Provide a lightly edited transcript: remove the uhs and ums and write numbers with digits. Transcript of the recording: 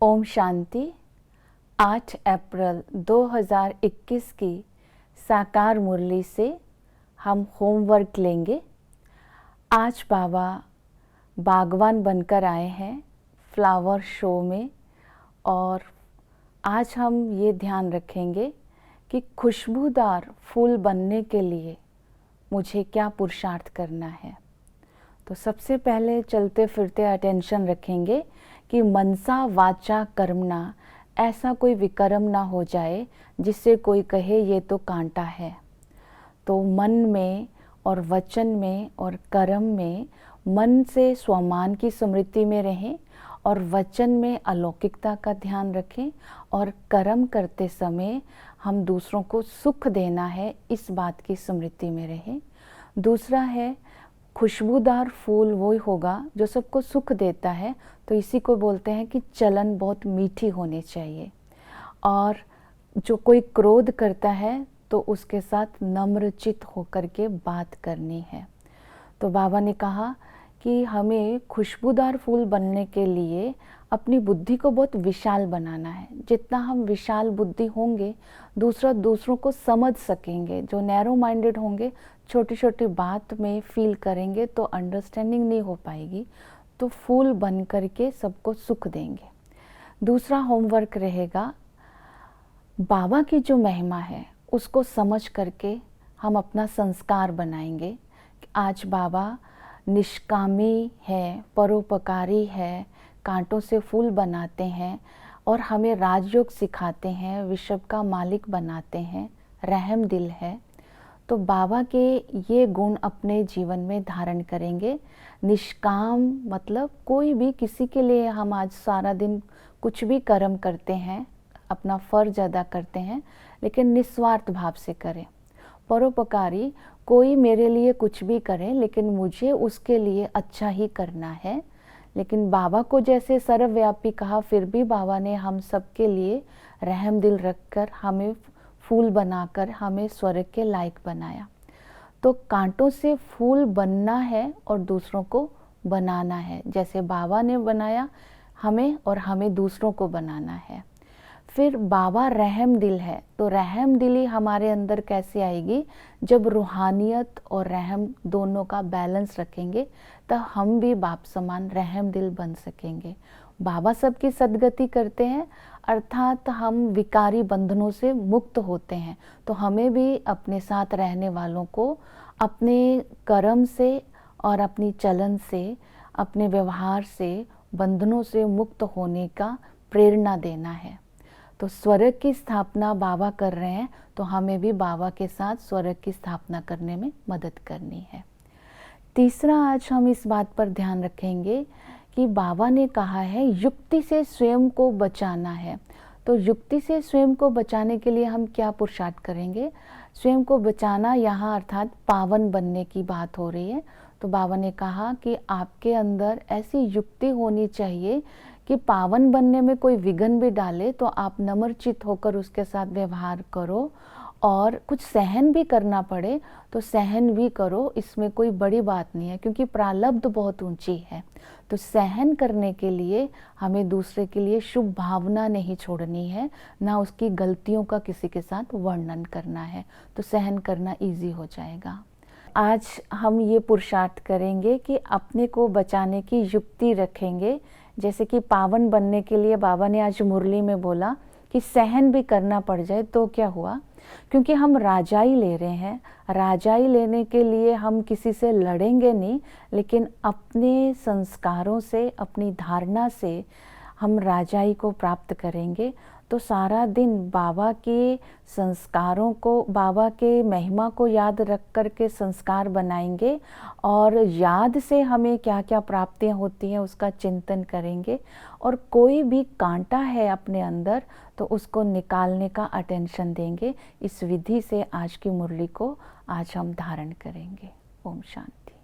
ओम शांति। 8 अप्रैल 2021 की साकार मुरली से हम होमवर्क लेंगे। आज बाबा बागवान बनकर आए हैं फ्लावर शो में, और आज हम ये ध्यान रखेंगे कि खुशबूदार फूल बनने के लिए मुझे क्या पुरुषार्थ करना है। तो सबसे पहले चलते फिरते अटेंशन रखेंगे कि मनसा वाचा कर्मणा, ऐसा कोई विकर्म ना हो जाए जिससे कोई कहे ये तो कांटा है। तो मन में और वचन में और कर्म में मन से स्वमान की स्मृति में रहें, और वचन में अलौकिकता का ध्यान रखें, और कर्म करते समय हम दूसरों को सुख देना है इस बात की स्मृति में रहें। दूसरा है खुशबूदार फूल वो होगा जो सबको सुख देता है, तो इसी को बोलते हैं कि चलन बहुत मीठी होनी चाहिए। और जो कोई क्रोध करता है तो उसके साथ नम्रचित होकर के बात करनी है। तो बाबा ने कहा कि हमें खुशबूदार फूल बनने के लिए अपनी बुद्धि को बहुत विशाल बनाना है। जितना हम विशाल बुद्धि होंगे दूसरों को समझ सकेंगे। जो नैरो माइंडेड होंगे छोटी छोटी बात में फील करेंगे तो अंडरस्टैंडिंग नहीं हो पाएगी, तो फूल बन करके सबको सुख देंगे। दूसरा होमवर्क रहेगा, बाबा की जो महिमा है उसको समझ करके हम अपना संस्कार बनाएंगे। आज बाबा निष्कामी है, परोपकारी है, कांटों से फूल बनाते हैं और हमें राजयोग सिखाते हैं, विश्व का मालिक बनाते हैं, रहम दिल है। तो बाबा के ये गुण अपने जीवन में धारण करेंगे। निष्काम मतलब कोई भी किसी के लिए हम आज सारा दिन कुछ भी कर्म करते हैं, अपना फर्ज अदा करते हैं, लेकिन निस्वार्थ भाव से करें। परोपकारी, कोई मेरे लिए कुछ भी करे लेकिन मुझे उसके लिए अच्छा ही करना है। लेकिन बाबा को जैसे सर्वव्यापी कहा, फिर भी बाबा ने हम सबके लिए रहम दिल रखकर हमें फूल बनाकर हमें स्वर्ग के लायक बनाया। तो कांटों से फूल बनना है और दूसरों को बनाना है, जैसे बाबा ने बनाया हमें और हमें दूसरों को बनाना है। फिर बाबा रहम दिल है, तो रहम दिली हमारे अंदर कैसे आएगी? जब रूहानियत और रहम दोनों का बैलेंस रखेंगे तब हम भी बाप समान रहम दिल बन सकेंगे। बाबा सबकी सद्गति करते हैं, अर्थात हम विकारी बंधनों से मुक्त होते हैं। तो हमें भी अपने साथ रहने वालों को अपने कर्म से और अपनी चलन से, अपने व्यवहार से बंधनों से मुक्त होने का प्रेरणा देना है। तो स्वर्ग की स्थापना बाबा कर रहे हैं, तो हमें भी बाबा के साथ स्वर्ग की स्थापना करने में मदद करनी है। तीसरा, आज हम इस बात पर ध्यान रखेंगे कि बाबा ने कहा है युक्ति से स्वयं को बचाना है। तो युक्ति से स्वयं को बचाने के लिए हम क्या पुरुषार्थ करेंगे? स्वयं को बचाना यहाँ अर्थात पावन बनने की बात हो रही है। तो बाबा ने कहा कि आपके अंदर ऐसी युक्ति होनी चाहिए कि पावन बनने में कोई विघ्न भी डाले तो आप नम्रचित होकर उसके साथ व्यवहार करो, और कुछ सहन भी करना पड़े तो सहन भी करो। इसमें कोई बड़ी बात नहीं है, क्योंकि प्रारब्ध बहुत ऊंची है। तो सहन करने के लिए हमें दूसरे के लिए शुभ भावना नहीं छोड़नी है, ना उसकी गलतियों का किसी के साथ वर्णन करना है, तो सहन करना इजी हो जाएगा। आज हम ये पुरुषार्थ करेंगे कि अपने को बचाने की युक्ति रखेंगे। जैसे कि पावन बनने के लिए बाबा ने आज मुरली में बोला कि सहन भी करना पड़ जाए तो क्या हुआ? क्योंकि हम राजाई ले रहे हैं। राजाई लेने के लिए हम किसी से लड़ेंगे नहीं, लेकिन अपने संस्कारों से, अपनी धारणा से हम राजाई को प्राप्त करेंगे। तो सारा दिन बाबा के संस्कारों को, बाबा के महिमा को याद रख कर के संस्कार बनाएंगे, और याद से हमें क्या क्या प्राप्तियां होती हैं उसका चिंतन करेंगे। और कोई भी कांटा है अपने अंदर तो उसको निकालने का अटेंशन देंगे। इस विधि से आज की मुरली को आज हम धारण करेंगे। ओम शांति।